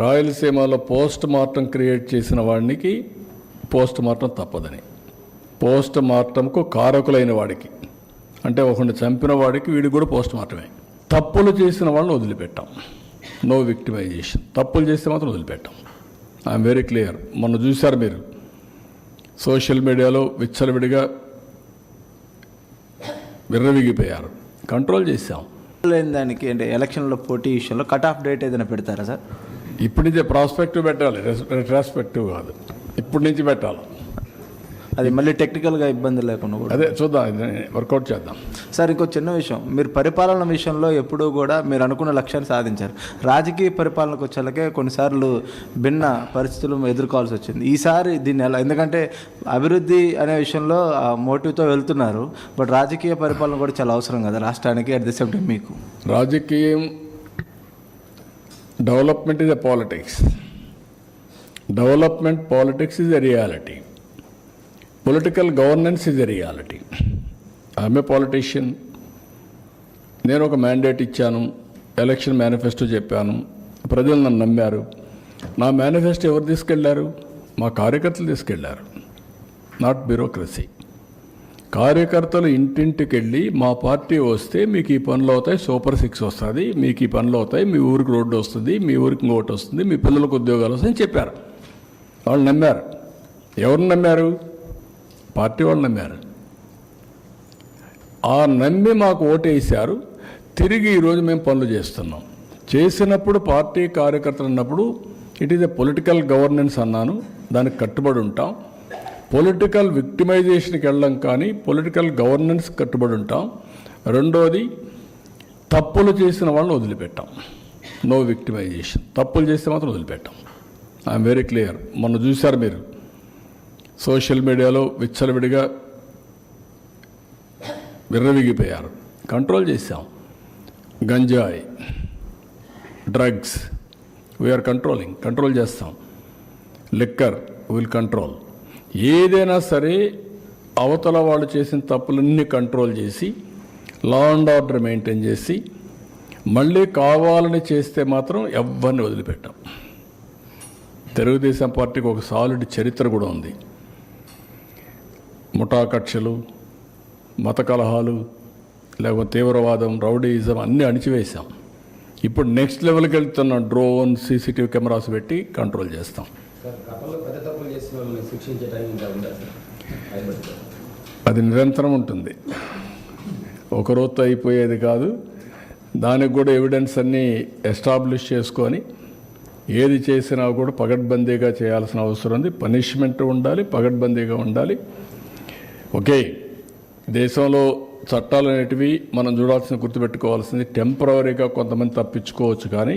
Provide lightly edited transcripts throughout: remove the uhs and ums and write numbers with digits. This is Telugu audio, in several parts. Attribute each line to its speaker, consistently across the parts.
Speaker 1: రాయలసీమలో పోస్ట్ మార్టం క్రియేట్ చేసిన వాడికి పోస్ట్ మార్టం తప్పదని, పోస్ట్ మార్టంకు కారకులైన వాడికి అంటే ఒకరిని చంపిన వాడికి వీడికి కూడా పోస్ట్ మార్టమే. తప్పులు చేసిన వాళ్ళని వదిలిపెట్టాం, నో విక్టిమైజేషన్. తప్పులు చేస్తే మాత్రం వదిలిపెట్టాం. I'm very clear. మొన్న చూశారు మీరు సోషల్ మీడియాలో విచ్చలవిడిగా విర్రవిగిపోయారు, కంట్రోల్ చేశాం.
Speaker 2: లేని దానికి అంటే ఎలక్షన్లో పోటీ విషయంలో కట్ ఆఫ్ డేట్ ఏదైనా పెడతారా సార్?
Speaker 1: ఇప్పటి నుంచే ప్రాస్పెక్టివ్ పెట్టాలి, రెట్రాస్పెక్టివ్ కాదు, ఇప్పటి నుంచి పెట్టాలి.
Speaker 2: అది మళ్ళీ టెక్నికల్గా ఇబ్బంది లేకుండా కూడా
Speaker 1: అదే చూద్దాం, వర్కౌట్ చేద్దాం.
Speaker 2: సార్ ఇంకో చిన్న విషయం, మీరు పరిపాలన విషయంలో ఎప్పుడూ కూడా మీరు అనుకున్న లక్ష్యాన్ని సాధించారు. రాజకీయ పరిపాలనకు వచ్చేలాగే కొన్నిసార్లు భిన్న పరిస్థితులు ఎదుర్కోవాల్సి వచ్చింది. ఈసారి దీన్ని ఎలా, ఎందుకంటే అభివృద్ధి అనే విషయంలో మోటివ్తో వెళ్తున్నారు, బట్ రాజకీయ పరిపాలన కూడా చాలా అవసరం కదా రాష్ట్రానికి, అట్ ది సేమ్ టైం మీకు.
Speaker 1: రాజకీయం development is a politics, development politics is a reality, political governance is a reality. I'm a politician. నేను ఒక మ్యాండేట్ ఇచ్చాను, ఎలక్షన్ మేనిఫెస్టో చెప్పాను, ప్రజలు నన్ను నమ్మారు. నా మేనిఫెస్టో ఎవరు తీసుకెళ్లారు? మా కార్యకర్తలు తీసుకెళ్లారు, నాట్ బ్యూరోక్రసీ. కార్యకర్తలు ఇంటింటికి వెళ్ళి మా పార్టీ వస్తే మీకు ఈ పనులు అవుతాయి, సూపర్ 6 వస్తుంది, మీకు ఈ పనులు అవుతాయి, మీ ఊరికి రోడ్డు వస్తుంది, మీ ఊరికి ఇంకోటి వస్తుంది, మీ పిల్లలకు ఉద్యోగాలు వస్తాయని చెప్పారు. వాళ్ళు నమ్మారు. ఎవరు నమ్మారు? పార్టీ వాళ్ళు నమ్మారు. ఆ నమ్మి మాకు ఓటేసారు. తిరిగి ఈరోజు మేము పనులు చేస్తున్నాం. చేసినప్పుడు పార్టీ కార్యకర్తలు అన్నప్పుడు it is a political governance అన్నాను, దానికి కట్టుబడి ఉంటాం. పొలిటికల్ విక్టిమైజేషన్కి వెళ్ళం కానీ పొలిటికల్ గవర్నెన్స్ కట్టుబడి ఉంటాం. రెండోది, తప్పులు చేసిన వాళ్ళని వదిలిపెట్టాం, నో విక్టిమైజేషన్. తప్పులు చేస్తే మాత్రం వదిలిపెట్టాం. I'm very clear. మొన్న చూశారు మీరు సోషల్ మీడియాలో విచ్చలవిడిగా విర్రవిగిపోయారు, కంట్రోల్ చేశాం. గంజాయి, డ్రగ్స్ వీఆర్ కంట్రోల్ చేస్తాం. Liquor will control. ఏదైనా సరే అవతల వాళ్ళు చేసిన తప్పులన్నీ కంట్రోల్ చేసి లా అండ్ ఆర్డర్ మెయింటైన్ చేసి మళ్ళీ కావాలని చేస్తే మాత్రం ఎవరిని వదిలిపెట్టాం. తెలుగుదేశం పార్టీకి ఒక సాలిడ్ చరిత్ర కూడా ఉంది. ముఠా కక్షలు, మత కలహాలు, లేకపోతే తీవ్రవాదం, రౌడీయిజం అన్నీ అణిచివేశాం. ఇప్పుడు నెక్స్ట్ లెవెల్కి వెళ్తున్న డ్రోన్, సీసీటీవీ కెమెరాస్ పెట్టి కంట్రోల్ చేస్తాం. అది నిరంతరం ఉంటుంది, ఒకరోజుతో అయిపోయేది కాదు. దానికి కూడా ఎవిడెన్స్ అన్నీ ఎస్టాబ్లిష్ చేసుకొని ఏది చేసినా కూడా పగడ్బందీగా చేయాల్సిన అవసరం ఉంది. పనిష్మెంట్ ఉండాలి, పగడ్బందీగా ఉండాలి. ఓకే, దేశంలో చట్టాలు అనేటివి మనం చూడాల్సిన, గుర్తుపెట్టుకోవాల్సింది, టెంపరవరీగా కొంతమంది తప్పించుకోవచ్చు, కానీ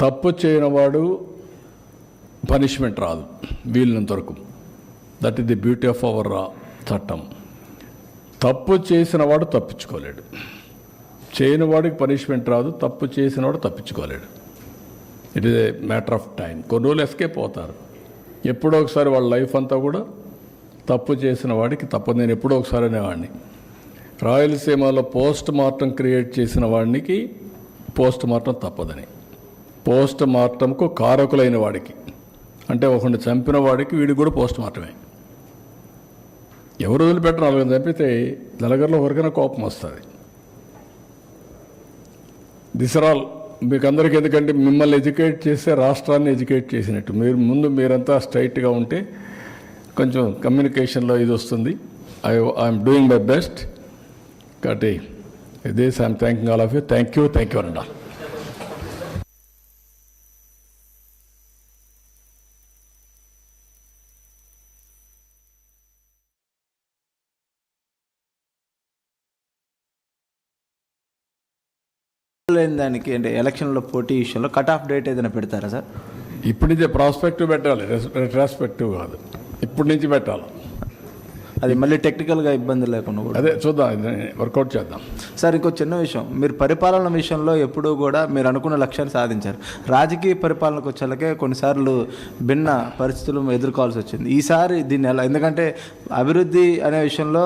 Speaker 1: తప్పు చేయని వాడు పనిష్మెంట్ రాదు వీళ్ళంత వరకు. That is the beauty of our చట్టం. తప్పు చేసిన వాడు తప్పించుకోలేడు, చేయని వాడికి పనిష్మెంట్ రాదు, తప్పు చేసిన వాడు తప్పించుకోలేడు. It is a matter of time. కొన్ని రోజులు ఎస్కేప్ అవుతారు, ఎప్పుడో ఒకసారి వాళ్ళ లైఫ్ అంతా కూడా తప్పు చేసిన వాడికి తప్పదు. నేను ఎప్పుడో ఒకసారి అనేవాడిని, రాయలసీమలో పోస్ట్ మార్టం క్రియేట్ చేసిన వాడికి పోస్ట్ మార్టం తప్పదని, పోస్ట్ మార్టంకు కారకులైన వాడికి అంటే ఒకరిని చంపిన వాడికి వీడికి కూడా పోస్ట్ మార్టమే. ఎవరు వదిలిపెట్టరు. 4 చంపితే నలుగురిలో ఎవరికైనా కోపం వస్తుంది. దిస్ ఆర్ ఆల్ మీకు అందరికీ. ఎందుకంటే మిమ్మల్ని ఎడ్యుకేట్ చేస్తే రాష్ట్రాన్ని ఎడ్యుకేట్ చేసినట్టు. మీరంతా స్ట్రైట్గా ఉంటే కొంచెం కమ్యూనికేషన్లో ఇది వస్తుంది. I'm doing my best. కాబట్టి this I'm thanking all of you. Thank you అన్నా.
Speaker 2: లేని దానికి అంటే ఎలక్షన్లో పోటీ విషయంలో కట్ ఆఫ్ డేట్ ఏదైనా పెడతారా సార్?
Speaker 1: ఇప్పటి నుంచే ప్రాస్పెక్టివ్ పెట్టాలి, రెట్రాస్పెక్టివ్ కాదు, ఇప్పటి నుంచి పెట్టాలి.
Speaker 2: అది మళ్ళీ టెక్నికల్గా ఇబ్బంది లేకుండా కూడా
Speaker 1: అదే చూద్దాం, వర్కౌట్ చేద్దాం.
Speaker 2: సార్ ఇంకో చిన్న విషయం, మీరు పరిపాలన విషయంలో ఎప్పుడూ కూడా మీరు అనుకున్న లక్ష్యాన్ని సాధించారు. రాజకీయ పరిపాలనకు వచ్చేలాగే కొన్నిసార్లు భిన్న పరిస్థితులు ఎదుర్కోవాల్సి వచ్చింది. ఈసారి దీన్ని ఎలా, ఎందుకంటే అభివృద్ధి అనే విషయంలో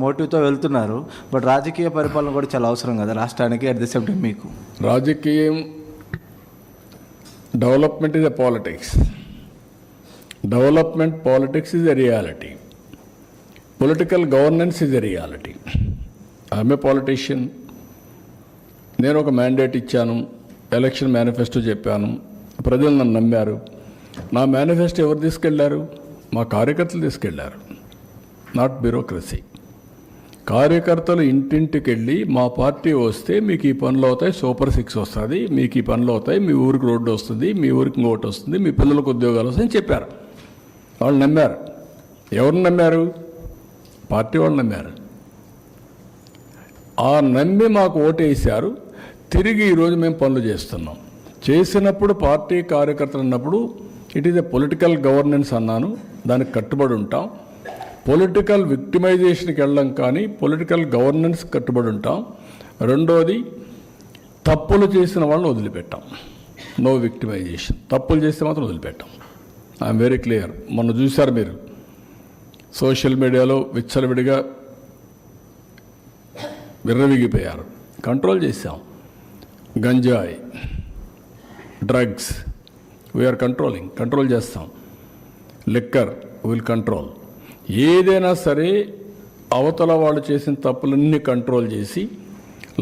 Speaker 2: మోటివ్తో వెళ్తున్నారు, బట్ రాజకీయ పరిపాలన కూడా చాలా అవసరం కదా రాష్ట్రానికి, అట్ ది సేమ్ టైం మీకు.
Speaker 1: రాజకీయం Development is a politics. Development politics is a reality. Political governance is a reality. I am a politician. నేను ఒక మ్యాండేట్ ఇచ్చాను, ఎలక్షన్ మేనిఫెస్టో చెప్పాను, ప్రజలు నన్ను నమ్మారు. నా మేనిఫెస్టో ఎవరు తీసుకెళ్లారు? మా కార్యకర్తలు తీసుకెళ్లారు, నాట్ బ్యూరోక్రసీ. కార్యకర్తలు ఇంటింటికి వెళ్ళి మా పార్టీ వస్తే మీకు ఈ పనులు అవుతాయి, సూపర్ 6 వస్తుంది, మీకు ఈ పనులు అవుతాయి, మీ ఊరికి రోడ్డు వస్తుంది, మీ ఊరికి ఇంకోటి వస్తుంది, మీ పిల్లలకు ఉద్యోగాలు వస్తాయని చెప్పారు. వాళ్ళు నమ్మారు. ఎవరిని నమ్మారు? పార్టీ వాళ్ళు నమ్మారు. ఆ నమ్మి మాకు ఓటేసారు. తిరిగి ఈరోజు మేము పనులు చేస్తున్నాం. చేసినప్పుడు పార్టీ కార్యకర్తలు అన్నప్పుడు it is a political governance అన్నాను, దానికి కట్టుబడి ఉంటాం. పొలిటికల్ విక్టిమైజేషన్కి వెళ్ళడం కానీ పొలిటికల్ గవర్నెన్స్ కట్టుబడి ఉంటాం. రెండోది, తప్పులు చేసిన వాళ్ళని వదిలిపెట్టాం. No victimisation. తప్పులు చేస్తే మాత్రం వదిలిపెట్టాం. I'm very clear. మొన్న చూశారు మీరు సోషల్ మీడియాలో విచ్చలవిడిగా విర్రవిగిపోయారు. కంట్రోల్ చేశాం. గంజాయి, డ్రగ్స్ వీఆర్ కంట్రోల్ చేస్తాం. Liquor will control. ఏదైనా సరే అవతల వాళ్ళు చేసిన తప్పులన్నీ కంట్రోల్ చేసి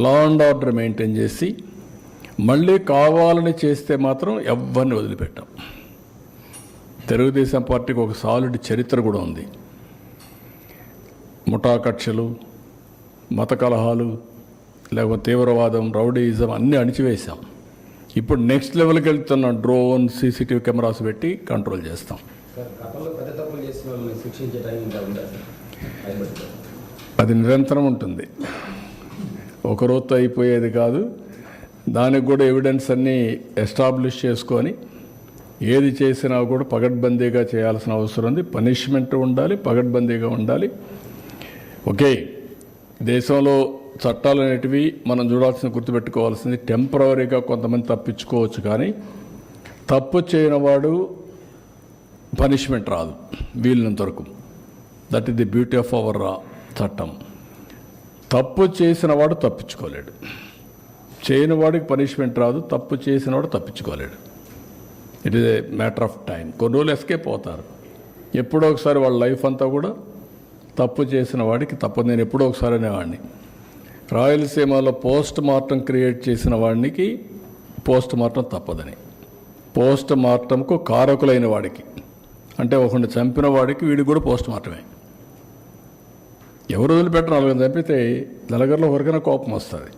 Speaker 1: లా అండ్ ఆర్డర్ మెయింటైన్ చేసి మళ్ళీ కావాలని చేస్తే మాత్రం ఎవరిని వదిలిపెట్టాం. తెలుగుదేశం పార్టీకి ఒక సాలిడ్ చరిత్ర కూడా ఉంది. ముఠా కక్షలు, మత కలహాలు, లేకపోతే తీవ్రవాదం, రౌడీయిజం అన్నీ అణిచివేశాం. ఇప్పుడు నెక్స్ట్ లెవెల్కి వెళ్తున్న డ్రోన్, సీసీటీవీ కెమెరాస్ పెట్టి కంట్రోల్ చేస్తాం. అది నిరంతరం ఉంటుంది. ఒక రోజుతో అయిపోయేది కాదు. దానికి కూడా ఎవిడెన్స్ అన్నీ ఎస్టాబ్లిష్ చేసుకొని ఏది చేసినా కూడా పగడ్బందీగా చేయాల్సిన అవసరం ఉంది. పనిష్మెంట్ ఉండాలి, పగడ్బందీగా ఉండాలి. ఓకే, దేశంలో చట్టాలు అనేటివి మనం చూడాల్సిన, గుర్తుపెట్టుకోవాల్సింది, టెంపరవరీగా కొంతమంది తప్పించుకోవచ్చు, కానీ తప్పు చేయని వాడు పనిష్మెంట్ రాదు వీళ్ళంత వరకు. That is the beauty of our చట్టం. తప్పు చేసిన వాడు తప్పించుకోలేడు. చేయని వాడికి పనిష్మెంట్ రాదు, తప్పు చేసిన వాడు తప్పించుకోలేడు. It is a matter of time. కొన్ని రోజులు ఎస్కేప్ అవుతారు. ఎప్పుడో ఒకసారి వాళ్ళ లైఫ్ అంతా కూడా తప్పు చేసిన వాడికి తప్పదు. నేను ఎప్పుడో ఒకసారి అనేవాడిని, రాయలసీమలో పోస్ట్ మార్టం క్రియేట్ చేసిన వాడికి పోస్ట్ మార్టం తప్పదని. పోస్ట్ మార్టంకు కారకులైన వాడికి, అంటే ఒకరిని చంపిన వాడికి వీడికి కూడా పోస్ట్ మార్టమే. ఎవరు వదిలిపెట్టరు. 4 చంపితే నలుగురిలో ఎవరికైనా కోపం వస్తుంది.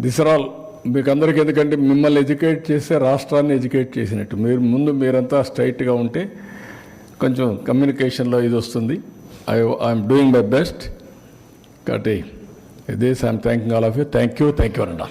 Speaker 1: దిస్ ఆర్ ఆల్ మీకు అందరికీ. ఎందుకంటే మిమ్మల్ని ఎడ్యుకేట్ చేస్తే రాష్ట్రాన్ని ఎడ్యుకేట్ చేసినట్టు. మీరంతా స్ట్రైట్గా ఉంటే కొంచెం కమ్యూనికేషన్లో ఇది వస్తుంది. I'm doing my best. కాబట్టి this I'm thanking all of you. Thank you అండి.